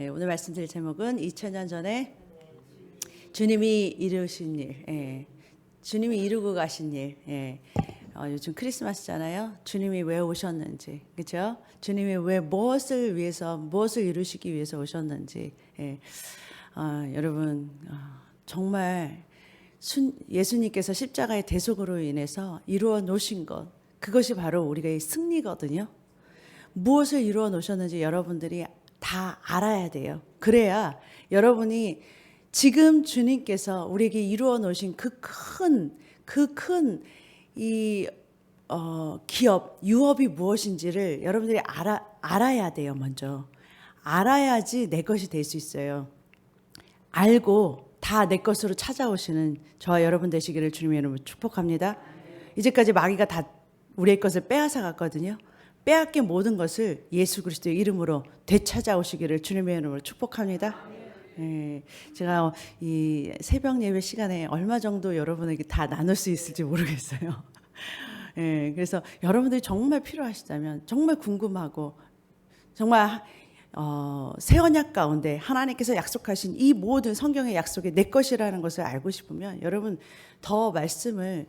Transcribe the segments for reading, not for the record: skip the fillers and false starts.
오늘 말씀드릴 제목은 2000년 전에 주님이 이루신 일, 주님이 이루고 가신 일. 요즘 크리스마스잖아요. 주님이 왜 오셨는지, 그렇죠? 주님이 왜 무엇을 위해서, 무엇을 이루시기 위해서 오셨는지. 여러분, 정말 예수님께서 십자가의 대속으로 인해서 이루어 놓으신 것, 그것이 바로 우리의 승리거든요. 무엇을 이루어 놓으셨는지 여러분들이 다 알아야 돼요. 그래야 여러분이 지금 주님께서 우리에게 이루어 놓으신 기업, 유업이 무엇인지를 여러분들이 알아야 돼요. 먼저 알아야지 내 것이 될 수 있어요. 알고 다 내 것으로 찾아오시는 저와 여러분 되시기를 주님의 이름으로 축복합니다. 이제까지 마귀가 다 우리의 것을 빼앗아 갔거든요. 빼앗긴 모든 것을 예수 그리스도의 이름으로 되찾아오시기를 주님의 이름으로 축복합니다. 제가 이 새벽 예배 시간에 얼마 정도 여러분에게 다 나눌 수 있을지 모르겠어요. 그래서 여러분들이 정말 필요하시다면, 정말 궁금하고, 정말 새 언약 가운데 하나님께서 약속하신 이 모든 성경의 약속이 내 것이라는 것을 알고 싶으면 여러분 더 말씀을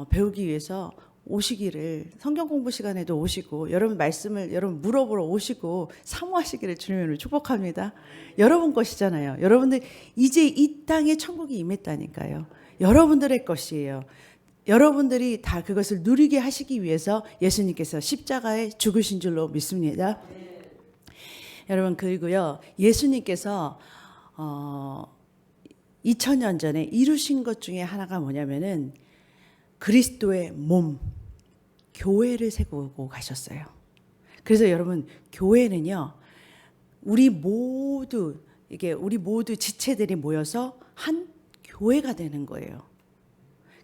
배우기 위해서 오시기를, 성경 공부 시간에도 오시고 여러분 말씀을 여러분 물어보러 오시고 사모하시기를 주님으로 축복합니다. 여러분 것이잖아요. 여러분들 이제 이 땅에 천국이 임했다니까요. 여러분들의 것이에요. 여러분들이 다 그것을 누리게 하시기 위해서 예수님께서 십자가에 죽으신 줄로 믿습니다. 여러분, 그리고요, 예수님께서 2000년 전에 이루신 것 중에 하나가 뭐냐면은 그리스도의 몸, 교회를 세우고 가셨어요. 그래서 여러분, 교회는요, 우리 모두 지체들이 모여서 한 교회가 되는 거예요.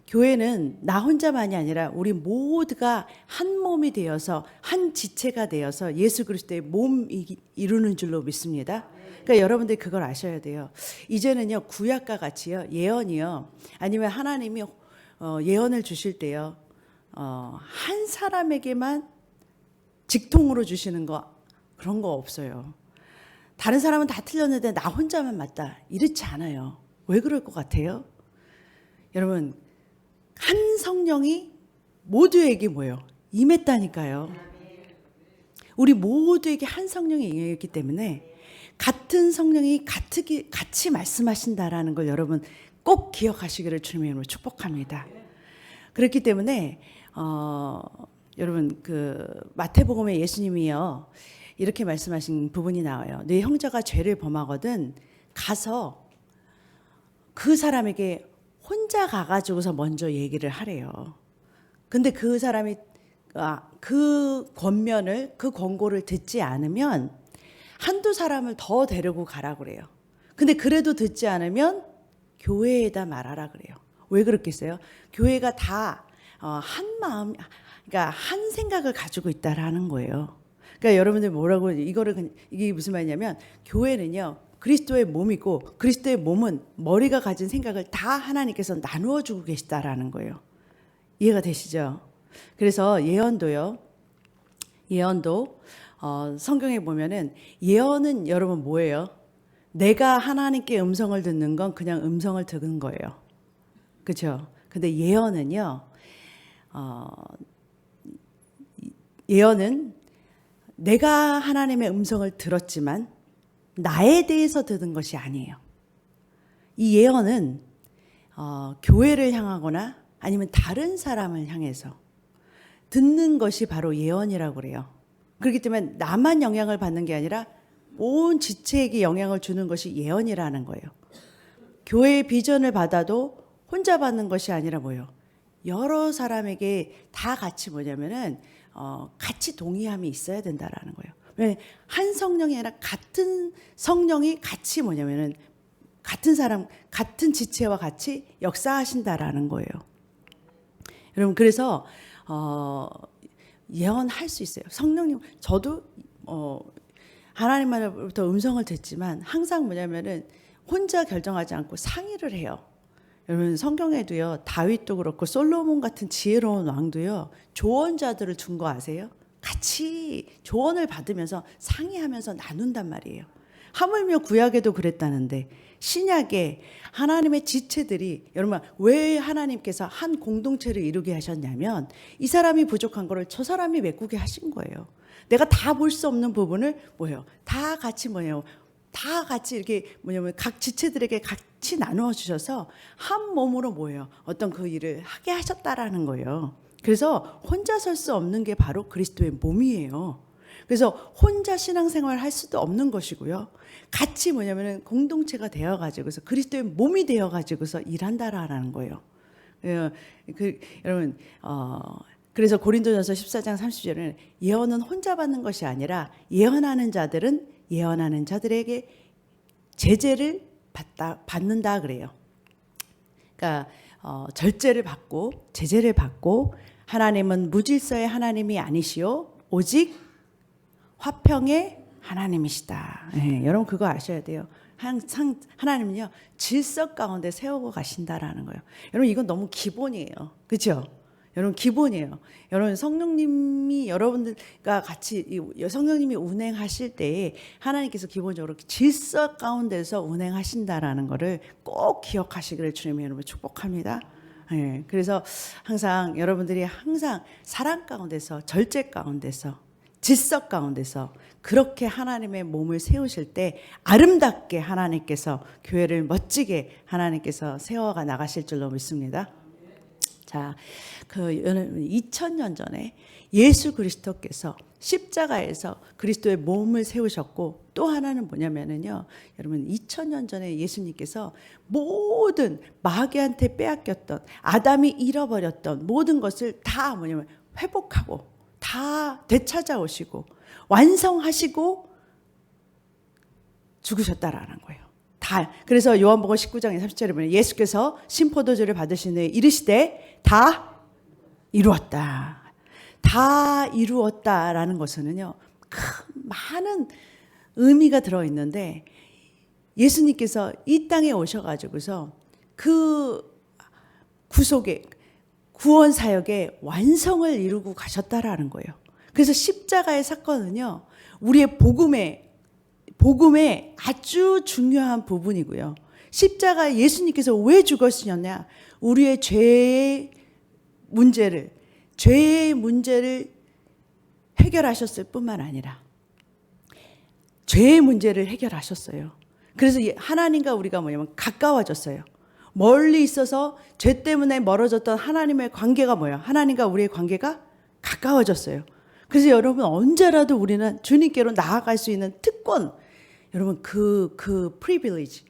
교회는 나 혼자만이 아니라 우리 모두가 한 몸이 되어서, 한 지체가 되어서 예수 그리스도의 몸이 이루는 줄로 믿습니다. 그러니까 여러분들이 그걸 아셔야 돼요. 이제는요, 구약과 같이요, 예언이요, 아니면 하나님이 예언을 주실 때요, 한 사람에게만 직통으로 주시는 거, 그런 거 없어요. 다른 사람은 다 틀렸는데 나 혼자만 맞다, 이렇지 않아요. 왜 그럴 것 같아요? 여러분, 한 성령이 모두에게 뭐예요? 임했다니까요. 우리 모두에게 한 성령이 임했기 때문에 같은 성령이 같이 말씀하신다라는 걸 여러분 꼭 기억하시기를 주님의 이름으로 축복합니다. 그렇기 때문에 여러분, 그 마태복음에 예수님이요, 이렇게 말씀하신 부분이 나와요. 네 형제가 죄를 범하거든 가서 그 사람에게 혼자 가가지고서 먼저 얘기를 하래요. 근데 그 사람이 그 권면을, 그 권고를 듣지 않으면 한두 사람을 더 데리고 가라 그래요. 근데 그래도 듣지 않으면 교회에다 말하라 그래요. 왜 그렇겠어요? 교회가 다 한 마음, 그러니까 한 생각을 가지고 있다라는 거예요. 그러니까 여러분들 뭐라고, 이게 무슨 말이냐면, 교회는요, 그리스도의 몸이고 그리스도의 몸은 머리가 가진 생각을 다 하나님께서 나누어 주고 계시다라는 거예요. 이해가 되시죠? 그래서 예언도 성경에 보면은, 예언은 여러분 뭐예요? 내가 하나님께 음성을 듣는 건 그냥 음성을 듣는 거예요. 그렇죠? 근데 예언은요, 예언은 내가 하나님의 음성을 들었지만 나에 대해서 들은 것이 아니에요. 이 예언은 교회를 향하거나 아니면 다른 사람을 향해서 듣는 것이 바로 예언이라고 그래요. 그렇기 때문에 나만 영향을 받는 게 아니라 온 지체에게 영향을 주는 것이 예언이라는 거예요. 교회의 비전을 받아도 혼자 받는 것이 아니라 뭐예요? 여러 사람에게 다 같이 뭐냐면은 같이 동의함이 있어야 된다라는 거예요. 한 성령이 아니라 같은 성령이 같이 뭐냐면은 같은 사람, 같은 지체와 같이 역사하신다라는 거예요. 여러분, 그래서 예언할 수 있어요. 성령님, 저도 하나님만으로부터 음성을 듣지만 항상 뭐냐면은 혼자 결정하지 않고 상의를 해요. 여러분, 성경에도요, 다윗도 그렇고 솔로몬 같은 지혜로운 왕도요, 조언자들을 둔 거 아세요? 같이 조언을 받으면서 상의하면서 나눈단 말이에요. 하물며 구약에도 그랬다는데 신약에 하나님의 지체들이 여러분 왜 하나님께서 한 공동체를 이루게 하셨냐면 이 사람이 부족한 거를 저 사람이 메꾸게 하신 거예요. 내가 다 볼 수 없는 부분을 뭐예요? 다 같이 뭐예요? 다 같이 이렇게 뭐냐면 각 지체들에게 같이 나누어 주셔서 한 몸으로 뭐예요? 어떤 그 일을 하게 하셨다라는 거예요. 그래서 혼자 설 수 없는 게 바로 그리스도의 몸이에요. 그래서 혼자 신앙생활 할 수도 없는 것이고요. 같이 뭐냐면은 공동체가 되어가지고서 그리스도의 몸이 되어가지고서 일한다라는 거예요. 여러분, 그래서 고린도전서 14장 30절에는 예언은 혼자 받는 것이 아니라 예언하는 자들은 예언하는 자들에게 제재를 받는다 그래요. 그러니까 절제를 받고 제재를 받고 하나님은 무질서의 하나님이 아니시오 오직 화평의 하나님이시다. 네, 여러분 그거 아셔야 돼요. 항상 하나님은요 질서 가운데 세우고 가신다라는 거예요. 여러분 이건 너무 기본이에요. 그렇죠? 여러분 기본이에요. 여러분 성령님이 여러분들과 같이 성령님이 운행하실 때에 하나님께서 기본적으로 질서 가운데서 운행하신다라는 것을 꼭 기억하시기를 주님의 이름으로 축복합니다. 네, 그래서 항상 여러분들이 항상 사랑 가운데서 절제 가운데서 질서 가운데서 그렇게 하나님의 몸을 세우실 때 아름답게 하나님께서 교회를 멋지게 하나님께서 세워가 나가실 줄로 믿습니다. 자, 2000년 전에 예수 그리스도께서 십자가에서 그리스도의 몸을 세우셨고 또 하나는 뭐냐면은요. 여러분 2000년 전에 예수님께서 모든 마귀한테 빼앗겼던 아담이 잃어버렸던 모든 것을 다 뭐냐면 회복하고 다 되찾아오시고 완성하시고 죽으셨다라는 거예요. 다. 그래서 요한복음 19장 30절에 보면 예수께서 신포도주를 받으신 후에 이르시되 다 이루었다. 다 이루었다라는 것은요. 큰 많은 의미가 들어있는데 예수님께서 이 땅에 오셔가지고서 그 구속의 구원 사역의 완성을 이루고 가셨다라는 거예요. 그래서 십자가의 사건은요, 우리의 복음의 아주 중요한 부분이고요. 십자가 예수님께서 왜 죽으시냐? 우리의 죄의 문제를 해결하셨을 뿐만 아니라 죄의 문제를 해결하셨어요. 그래서 하나님과 우리가 뭐냐면 가까워졌어요. 멀리 있어서 죄 때문에 멀어졌던 하나님의 관계가 뭐예요? 하나님과 우리의 관계가 가까워졌어요. 그래서 여러분 언제라도 우리는 주님께로 나아갈 수 있는 특권, 여러분 그 privilege,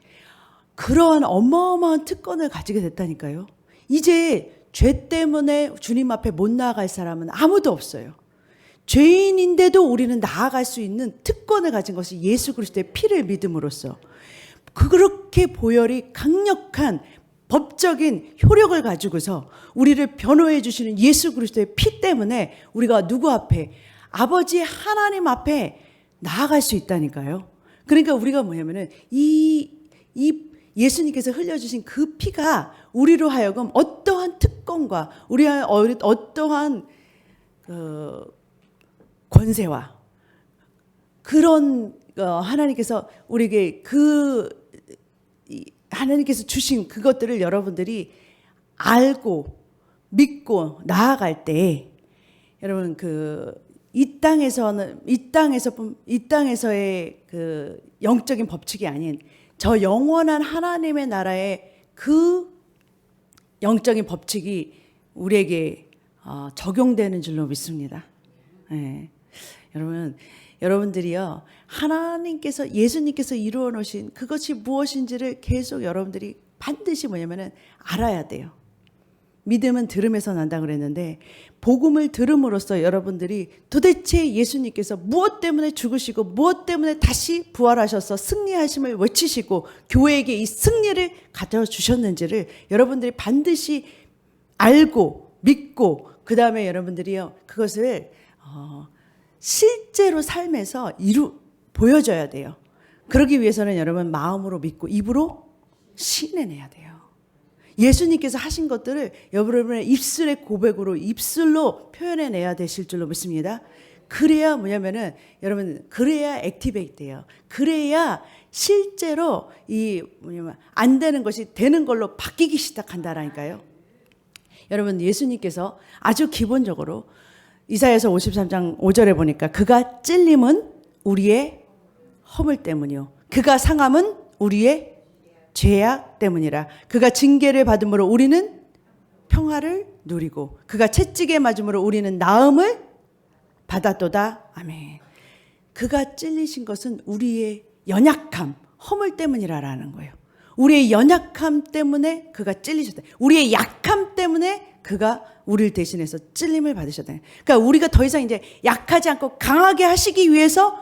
그러한 어마어마한 특권을 가지게 됐다니까요. 이제 죄 때문에 주님 앞에 못 나아갈 사람은 아무도 없어요. 죄인인데도 우리는 나아갈 수 있는 특권을 가진 것이 예수 그리스도의 피를 믿음으로써 그렇게 보혈이 강력한 법적인 효력을 가지고서 우리를 변호해 주시는 예수 그리스도의 피 때문에 우리가 누구 앞에? 아버지 하나님 앞에 나아갈 수 있다니까요. 그러니까 우리가 뭐냐면은 이 예수님께서 흘려주신 그 피가 우리로 하여금 어떠한 특권과 우리의 어떠한 권세와 그런 하나님께서 우리에게 하나님께서 주신 그것들을 여러분들이 알고 믿고 나아갈 때 여러분 이 땅에서의 그 영적인 법칙이 아닌 저 영원한 하나님의 나라의 그 영적인 법칙이 우리에게 적용되는 줄로 믿습니다. 네. 여러분들이요, 하나님께서, 예수님께서 이루어 놓으신 그것이 무엇인지를 계속 여러분들이 반드시 뭐냐면은 알아야 돼요. 믿음은 들음에서 난다 그랬는데, 복음을 들음으로써 여러분들이 도대체 예수님께서 무엇 때문에 죽으시고, 무엇 때문에 다시 부활하셔서 승리하심을 외치시고, 교회에게 이 승리를 가져주셨는지를 여러분들이 반드시 알고, 믿고, 그 다음에 여러분들이요, 그것을, 실제로 삶에서 보여줘야 돼요. 그러기 위해서는 여러분 마음으로 믿고 입으로 시인해내야 돼요. 예수님께서 하신 것들을 여러분의 입술의 고백으로 입술로 표현해내야 되실 줄로 믿습니다. 그래야 뭐냐면은 여러분 그래야 액티베이트 돼요. 그래야 실제로 이 뭐냐면 안 되는 것이 되는 걸로 바뀌기 시작한다라니까요. 여러분 예수님께서 아주 기본적으로 이사야서 53장 5절에 보니까 그가 찔림은 우리의 허물 때문이요 그가 상함은 우리의 죄악 때문이라. 그가 징계를 받음으로 우리는 평화를 누리고 그가 채찍에 맞음으로 우리는 나음을 받았도다. 아멘. 그가 찔리신 것은 우리의 연약함, 허물 때문이라는 거예요. 우리의 연약함 때문에 그가 찔리셨다. 우리의 약함 때문에 그가 우리를 대신해서 찔림을 받으셨다. 그러니까 우리가 더 이상 이제 약하지 않고 강하게 하시기 위해서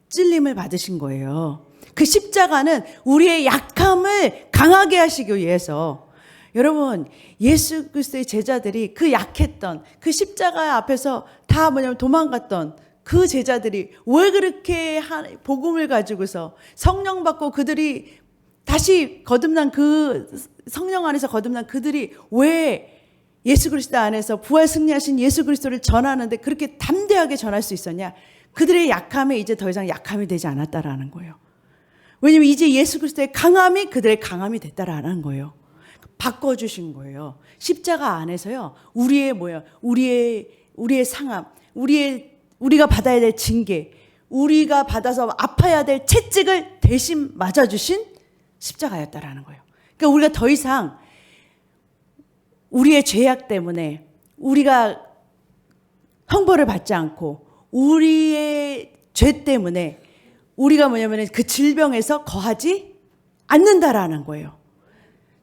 찔림을 받으신 거예요. 그 십자가는 우리의 약함을 강하게 하시기 위해서. 여러분 예수 그리스도의 제자들이 그 약했던 그 십자가 앞에서 다 뭐냐면 도망갔던 그 제자들이 왜 그렇게 복음을 가지고서 성령 받고 그들이 다시 거듭난 그 성령 안에서 거듭난 그들이 왜 예수 그리스도 안에서 부활 승리하신 예수 그리스도를 전하는데 그렇게 담대하게 전할 수 있었냐? 그들의 약함에 이제 더 이상 약함이 되지 않았다라는 거예요. 왜냐하면 이제 예수 그리스도의 강함이 그들의 강함이 됐다라는 거예요. 바꿔주신 거예요. 십자가 안에서요. 우리의 상함, 우리가 받아야 될 징계, 우리가 받아서 아파야 될 채찍을 대신 맞아주신 십자가였다라는 거예요. 그러니까 우리가 더 이상 우리의 죄악 때문에 우리가 형벌을 받지 않고 우리의 죄 때문에 우리가 뭐냐면 그 질병에서 거하지 않는다라는 거예요.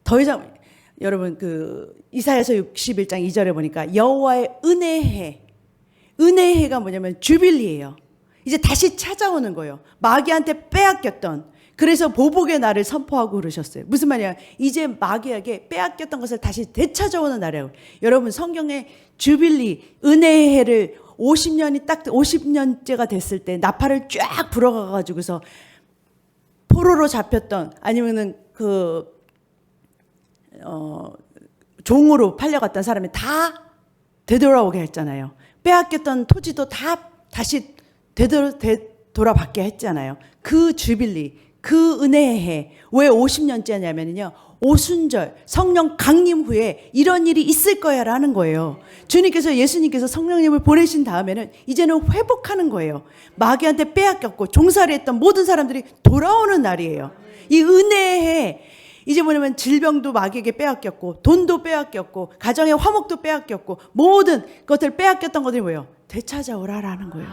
더 이상 여러분 그 이사야서 61장 2절에 보니까 여호와의 은혜해가 뭐냐면 주빌리예요. 이제 다시 찾아오는 거예요. 마귀한테 빼앗겼던. 그래서 보복의 날을 선포하고 그러셨어요. 무슨 말이야? 이제 마귀에게 빼앗겼던 것을 다시 되찾아오는 날이에요. 여러분 성경에 주빌리 은혜해를 50년이 딱 50년째가 됐을 때 나팔을 쫙 불어가 가지고서 포로로 잡혔던 아니면은 종으로 팔려갔던 사람이 다 되돌아오게 했잖아요. 빼앗겼던 토지도 다 다시 되돌아받게 했잖아요. 그 주빌리, 그 은혜의 해. 왜 50년째냐면요. 오순절, 성령 강림 후에 이런 일이 있을 거야 라는 거예요. 예수님께서 성령님을 보내신 다음에는 이제는 회복하는 거예요. 마귀한테 빼앗겼고 종살이 했던 모든 사람들이 돌아오는 날이에요. 이 은혜의 해. 이제 뭐냐면 질병도 마귀에게 빼앗겼고 돈도 빼앗겼고 가정의 화목도 빼앗겼고 모든 것을 빼앗겼던 것들이 뭐예요? 되찾아오라라는 거예요.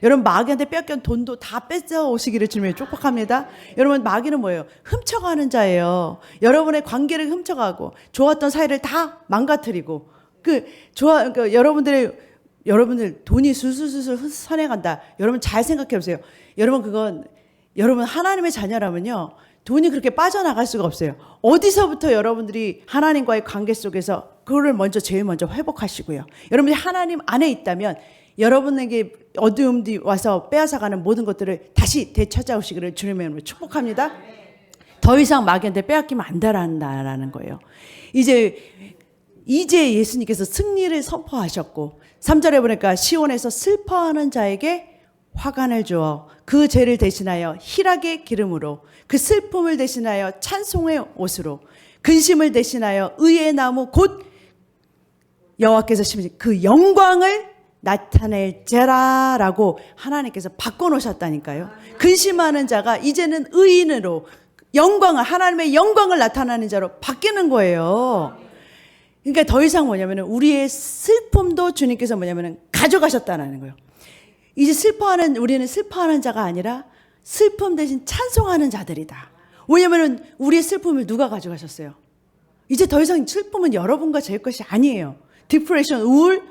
여러분 마귀한테 빼앗긴 돈도 다 뺏어오시기를 주님이 축복합니다. 여러분 마귀는 뭐예요? 훔쳐가는 자예요. 여러분의 관계를 훔쳐가고 좋았던 사이를 다 망가뜨리고 여러분들 돈이 술술술 선해간다. 여러분 잘 생각해 보세요. 여러분 하나님의 자녀라면요. 돈이 그렇게 빠져나갈 수가 없어요. 어디서부터 여러분들이 하나님과의 관계 속에서 그거를 제일 먼저 회복하시고요. 여러분이 하나님 안에 있다면 여러분에게 어두움이 와서 빼앗아가는 모든 것들을 다시 되찾아오시기를 주님의 이름으로 축복합니다. 더 이상 마귀한테 빼앗기면 안 된다라는 거예요. 이제 예수님께서 승리를 선포하셨고 3절에 보니까 시온에서 슬퍼하는 자에게 화관을 주어 그 죄를 대신하여 희락의 기름으로 그 슬픔을 대신하여 찬송의 옷으로 근심을 대신하여 의의 나무 곧 여호와께서 심으신 그 영광을 나타낼지라라고 하나님께서 바꿔놓으셨다니까요. 근심하는 자가 이제는 의인으로 하나님의 영광을 나타나는 자로 바뀌는 거예요. 그러니까 더 이상 우리의 슬픔도 주님께서 가져가셨다는 거예요. 이제 우리는 슬퍼하는 자가 아니라 슬픔 대신 찬송하는 자들이다. 왜냐하면 우리의 슬픔을 누가 가져가셨어요? 이제 더 이상 슬픔은 여러분과 제 것이 아니에요. 디프레션, 우울,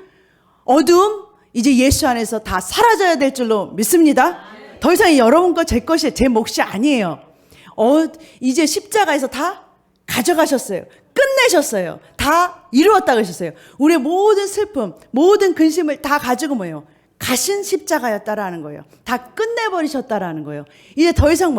어두움, 이제 예수 안에서 다 사라져야 될 줄로 믿습니다. 더 이상 여러분과 제 몫이 아니에요. 이제 십자가에서 다 가져가셨어요. 끝내셨어요. 다 이루었다 그러셨어요. 우리의 모든 슬픔, 모든 근심을 다 가지고 가신 십자가였다라는 거예요. 다 끝내버리셨다라는 거예요. 이제 더 이상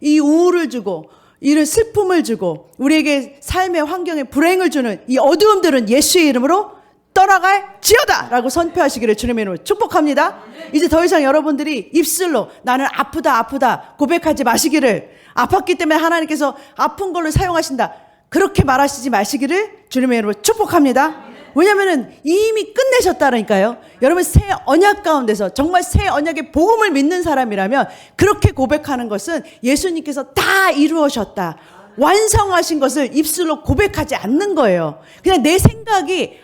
이 우울을 주고 이런 슬픔을 주고 우리에게 삶의 환경에 불행을 주는 이 어두움들은 예수의 이름으로 떠나갈지어다 라고 선포하시기를 주님의 이름으로 축복합니다. 이제 더 이상 여러분들이 입술로 나는 아프다 고백하지 마시기를, 아팠기 때문에 하나님께서 아픈 걸로 사용하신다 그렇게 말하시지 마시기를 주님의 이름으로 축복합니다. 왜냐하면 이미 끝내셨다니까요. 여러분 새 언약 가운데서 정말 새 언약의 복음을 믿는 사람이라면 그렇게 고백하는 것은 예수님께서 다 이루어졌다, 완성하신 것을 입술로 고백하지 않는 거예요. 그냥 내 생각이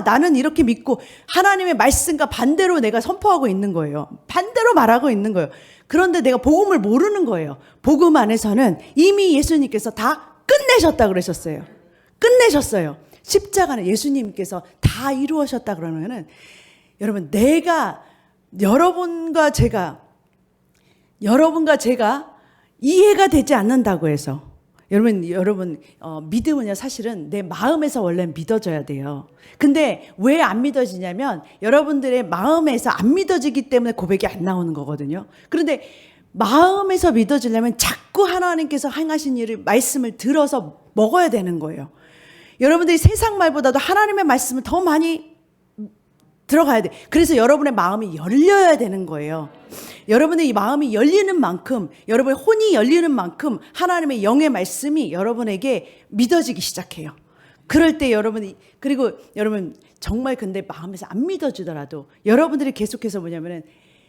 나는 이렇게 믿고 하나님의 말씀과 반대로 내가 선포하고 있는 거예요. 반대로 말하고 있는 거예요. 그런데 내가 복음을 모르는 거예요. 복음 안에서는 이미 예수님께서 다 끝내셨다 그러셨어요. 끝내셨어요. 십자가는 예수님께서 다 이루어졌다 그러면은 여러분 내가 여러분과 제가 이해가 되지 않는다고 해서 여러분 믿음은요 사실은 내 마음에서 원래 믿어져야 돼요. 근데 왜 안 믿어지냐면 여러분들의 마음에서 안 믿어지기 때문에 고백이 안 나오는 거거든요. 그런데 마음에서 믿어지려면 자꾸 하나님께서 행하신 일을 말씀을 들어서 먹어야 되는 거예요. 여러분들이 세상 말보다도 하나님의 말씀을 더 많이 들어가야 돼. 그래서 여러분의 마음이 열려야 되는 거예요. 여러분의 이 마음이 열리는 만큼, 여러분의 혼이 열리는 만큼 하나님의 영의 말씀이 여러분에게 믿어지기 시작해요. 그럴 때 그리고 여러분 정말 근데 마음에서 안 믿어지더라도 여러분들이 계속해서 뭐냐면은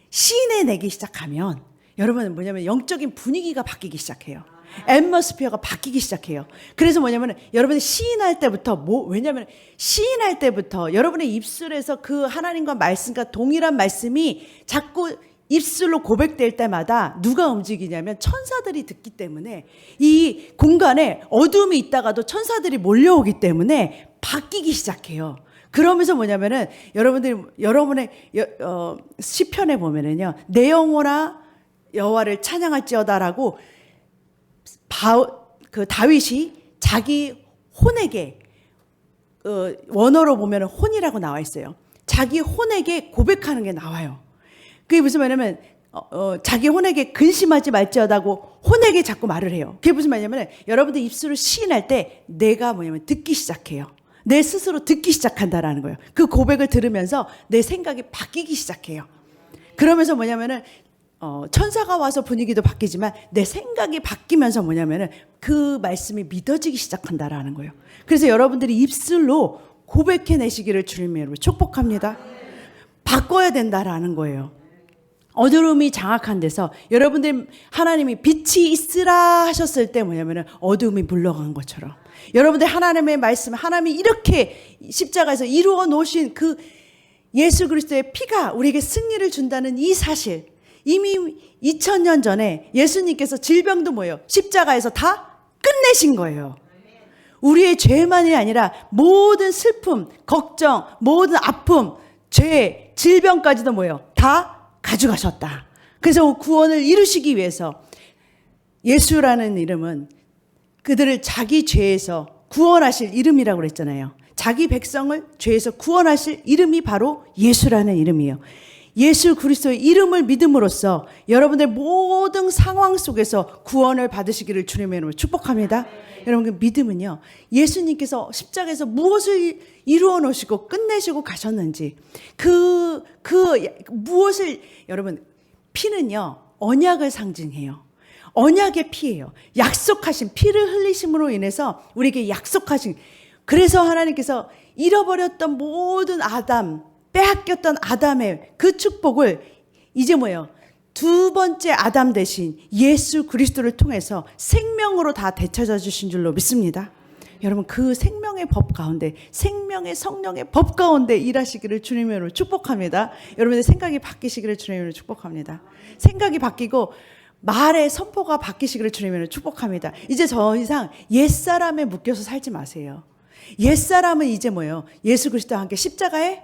시인해 내기 시작하면 여러분은 뭐냐면 영적인 분위기가 바뀌기 시작해요. 앰머스피어가 바뀌기 시작해요. 그래서 뭐냐면 여러분이 시인할 때부터 왜냐면 시인할 때부터 여러분의 입술에서 그 하나님과 말씀과 동일한 말씀이 자꾸 입술로 고백될 때마다 누가 움직이냐면 천사들이 듣기 때문에 이 공간에 어둠이 있다가도 천사들이 몰려오기 때문에 바뀌기 시작해요. 그러면서 뭐냐면은 여러분의 시편에 보면은요 내 영혼아 여호와를 찬양할지어다라고 다윗이 자기 혼에게 원어로 보면 혼이라고 나와 있어요. 자기 혼에게 고백하는 게 나와요. 그게 무슨 말이냐면 자기 혼에게 근심하지 말지어다고 혼에게 자꾸 말을 해요. 그게 무슨 말이냐면 여러분들 입술을 시인할 때 내가 뭐냐면 듣기 시작해요. 내 스스로 듣기 시작한다라는 거예요. 그 고백을 들으면서 내 생각이 바뀌기 시작해요. 그러면서 뭐냐면은 천사가 와서 분위기도 바뀌지만 내 생각이 바뀌면서 뭐냐면은 그 말씀이 믿어지기 시작한다라는 거예요. 그래서 여러분들이 입술로 고백해내시기를 주님의 이름으로 축복합니다. 바꿔야 된다라는 거예요. 어두움이 장악한 데서 여러분들 하나님이 빛이 있으라 하셨을 때 뭐냐면은 어두움이 물러간 것처럼 여러분들 하나님의 말씀, 하나님이 이렇게 십자가에서 이루어 놓으신 그 예수 그리스도의 피가 우리에게 승리를 준다는 이 사실, 이미 2000년 전에 예수님께서 질병도 뭐예요? 십자가에서 다 끝내신 거예요. 우리의 죄만이 아니라 모든 슬픔, 걱정, 모든 아픔, 죄, 질병까지도 뭐예요? 다 가져가셨다. 그래서 구원을 이루시기 위해서 예수라는 이름은 그들을 자기 죄에서 구원하실 이름이라고 그랬잖아요. 자기 백성을 죄에서 구원하실 이름이 바로 예수라는 이름이에요. 예수 그리스도의 이름을 믿음으로써 여러분들 모든 상황 속에서 구원을 받으시기를 주님의 이름으로 축복합니다. 여러분 그 믿음은요 예수님께서 십자가에서 무엇을 이루어 놓으시고 끝내시고 가셨는지 그 무엇을 여러분 피는요 언약을 상징해요. 언약의 피예요. 약속하신 피를 흘리심으로 인해서 우리에게 약속하신, 그래서 하나님께서 잃어버렸던 모든 빼앗겼던 아담의 그 축복을 이제 뭐예요? 두 번째 아담 대신 예수 그리스도를 통해서 생명으로 다 되찾아 주신 줄로 믿습니다. 여러분 그 생명의 법 가운데, 생명의 성령의 법 가운데 일하시기를 주님의 이름으로 축복합니다. 여러분의 생각이 바뀌시기를 주님의 이름으로 축복합니다. 생각이 바뀌고 말의 선포가 바뀌시기를 주님의 이름으로 축복합니다. 이제 더 이상 옛사람에 묶여서 살지 마세요. 옛사람은 이제 뭐예요? 예수 그리스도와 함께 십자가에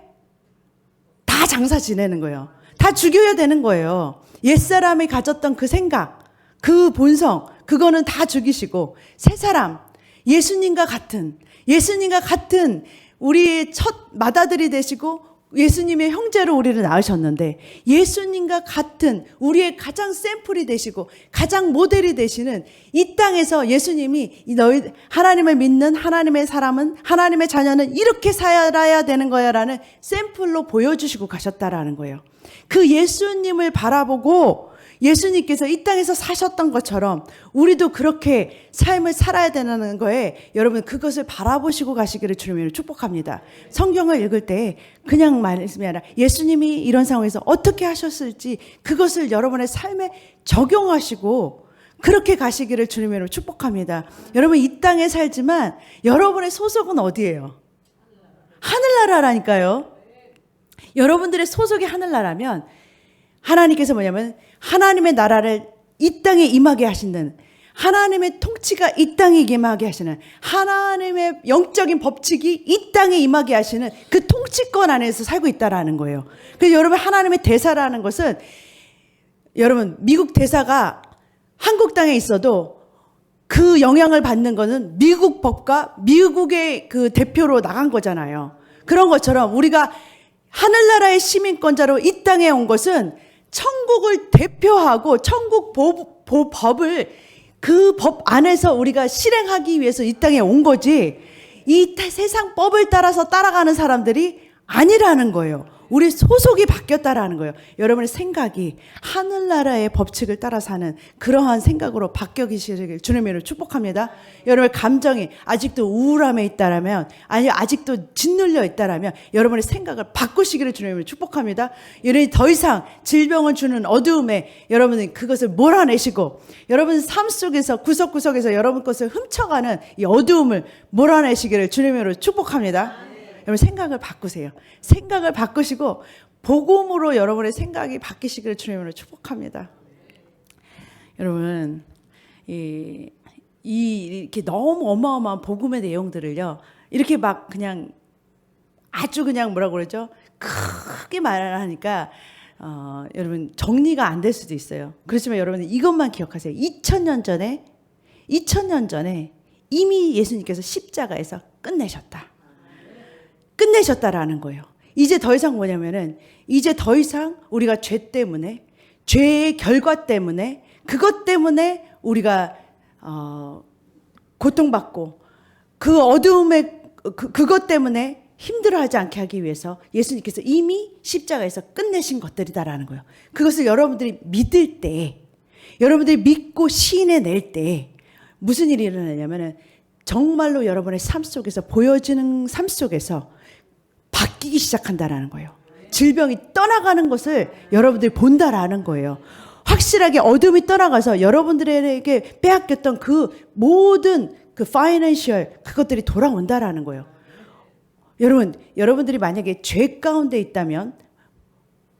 다 장사 지내는 거예요. 다 죽여야 되는 거예요. 옛사람이 가졌던 그 생각, 그 본성, 그거는 다 죽이시고 새 사람, 예수님과 같은 우리의 첫 맏아들이 되시고 예수님의 형제로 우리를 낳으셨는데 예수님과 같은 우리의 가장 샘플이 되시고 가장 모델이 되시는 이 땅에서 예수님이 너희 하나님을 믿는 하나님의 사람은 하나님의 자녀는 이렇게 살아야 되는 거야 라는 샘플로 보여주시고 가셨다라는 거예요. 그 예수님을 바라보고 예수님께서 이 땅에서 사셨던 것처럼 우리도 그렇게 삶을 살아야 되는 거에 여러분 그것을 바라보시고 가시기를 주님으로 축복합니다. 성경을 읽을 때 그냥 말씀이 아니라 예수님이 이런 상황에서 어떻게 하셨을지 그것을 여러분의 삶에 적용하시고 그렇게 가시기를 주님으로 축복합니다. 여러분 이 땅에 살지만 여러분의 소속은 어디예요? 하늘나라라니까요. 여러분들의 소속이 하늘나라면 하나님께서 뭐냐면 하나님의 나라를 이 땅에 임하게 하시는 하나님의 통치가 이 땅에 임하게 하시는 하나님의 영적인 법칙이 이 땅에 임하게 하시는 그 통치권 안에서 살고 있다라는 거예요. 그래서 여러분 하나님의 대사라는 것은 여러분 미국 대사가 한국 땅에 있어도 그 영향을 받는 것은 미국 법과 미국의 그 대표로 나간 거잖아요. 그런 것처럼 우리가 하늘나라의 시민권자로 이 땅에 온 것은 천국을 대표하고 천국 법을 그 법 안에서 우리가 실행하기 위해서 이 땅에 온 거지 이 세상 법을 따라서 따라가는 사람들이 아니라는 거예요. 우리 소속이 바뀌었다라는 거예요. 여러분의 생각이 하늘나라의 법칙을 따라 사는 그러한 생각으로 바뀌어 계시길 주님으로 축복합니다. 여러분의 감정이 아직도 우울함에 있다라면 아니 아직도 짓눌려 있다라면 여러분의 생각을 바꾸시기를 주님으로 축복합니다. 여러분이 더 이상 질병을 주는 어두움에 여러분이 그것을 몰아내시고 여러분 삶 속에서 구석구석에서 여러분 것을 훔쳐가는 이 어두움을 몰아내시기를 주님으로 축복합니다. 여러분 생각을 바꾸세요. 생각을 바꾸시고 복음으로 여러분의 생각이 바뀌시기를 주님으로 축복합니다. 여러분 이렇게 너무 어마어마한 복음의 내용들을요. 이렇게 막 그냥 아주 그냥 뭐라고 그러죠? 크게 말을 하니까 여러분 정리가 안 될 수도 있어요. 그렇지만 여러분 이것만 기억하세요. 2000년 전에 이미 예수님께서 십자가에서 끝내셨다라는 거예요. 이제 더 이상 뭐냐면은 이제 더 이상 우리가 죄 때문에 죄의 결과 때문에 그것 때문에 우리가 고통받고 그 어두움의 그것 때문에 힘들어하지 않게 하기 위해서 예수님께서 이미 십자가에서 끝내신 것들이다라는 거예요. 그것을 여러분들이 믿을 때 여러분들이 믿고 시인해낼 때 무슨 일이 일어나냐면은 정말로 여러분의 삶 속에서 보여지는 삶 속에서 바뀌기 시작한다라는 거예요. 질병이 떠나가는 것을 여러분들이 본다라는 거예요. 확실하게 어둠이 떠나가서 여러분들에게 빼앗겼던 그 모든 그 파이낸셜 그것들이 돌아온다라는 거예요. 여러분들이 만약에 죄 가운데 있다면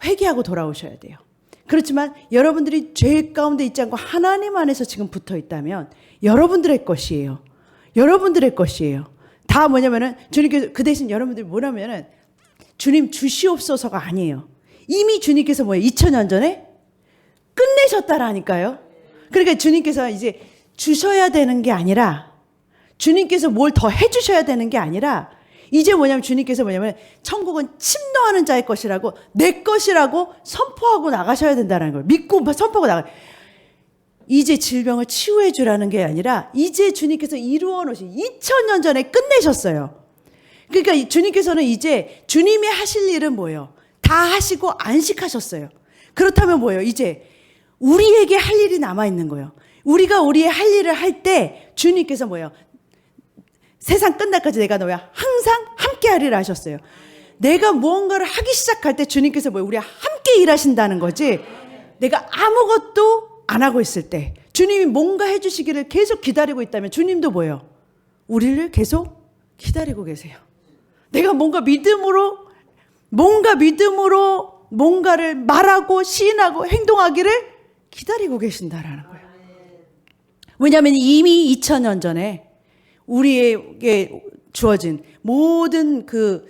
회개하고 돌아오셔야 돼요. 그렇지만 여러분들이 죄 가운데 있지 않고 하나님 안에서 지금 붙어 있다면 여러분들의 것이에요. 여러분들의 것이에요. 다 뭐냐면은 주님께서 그 대신 여러분들이 뭐냐면은 주님 주시옵소서가 아니에요. 이미 주님께서 뭐예요? 2000년 전에 끝내셨다라니까요. 그러니까 주님께서 이제 주셔야 되는 게 아니라 주님께서 뭘 더 해주셔야 되는 게 아니라 이제 뭐냐면 주님께서 뭐냐면 천국은 침노하는 자의 것이라고 내 것이라고 선포하고 나가셔야 된다는 거예요. 믿고 선포하고 나가. 이제 질병을 치유해 주라는 게 아니라 이제 주님께서 이루어 놓으신 2000년 전에 끝내셨어요. 그러니까 주님께서는 이제 주님이 하실 일은 뭐예요? 다 하시고 안식하셨어요. 그렇다면 뭐예요? 이제 우리에게 할 일이 남아있는 거예요. 우리가 우리의 할 일을 할 때 주님께서 뭐예요? 세상 끝날까지 내가 너와 항상 함께 하리라 하셨어요. 내가 무언가를 하기 시작할 때 주님께서 뭐예요? 우리와 함께 일하신다는 거지. 내가 아무것도 안 하고 있을 때 주님이 뭔가 해주시기를 계속 기다리고 있다면 주님도 뭐예요? 우리를 계속 기다리고 계세요. 내가 뭔가 믿음으로 뭔가를 말하고 시인하고 행동하기를 기다리고 계신다라는 거예요. 왜냐하면 이미 2000년 전에 우리에게 주어진 모든 그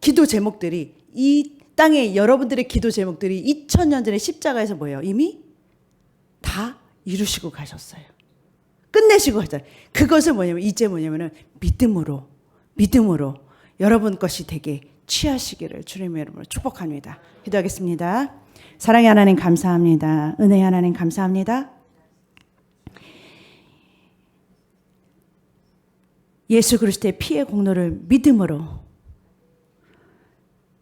기도 제목들이 이 땅에 여러분들의 기도 제목들이 2000년 전에 십자가에서 뭐예요? 이미 다 이루시고 가셨어요. 끝내시고 가셨어요. 그것을 뭐냐면 이제 뭐냐면은 믿음으로 여러분 것이 되게 취하시기를 주님의 이름으로 축복합니다. 기도하겠습니다. 사랑의 하나님 감사합니다. 은혜의 하나님 감사합니다. 예수 그리스도의 피의 공로를 믿음으로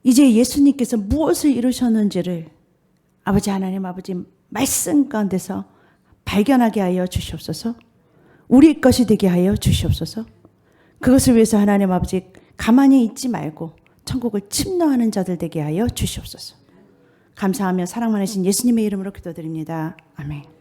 이제 예수님께서 무엇을 이루셨는지를 아버지 하나님 아버지 말씀 가운데서 발견하게 하여 주시옵소서. 우리 것이 되게 하여 주시옵소서. 그것을 위해서 하나님 아버지 가만히 있지 말고 천국을 침노하는 자들 되게 하여 주시옵소서. 감사하며 사랑 많으신 예수님의 이름으로 기도드립니다. 아멘.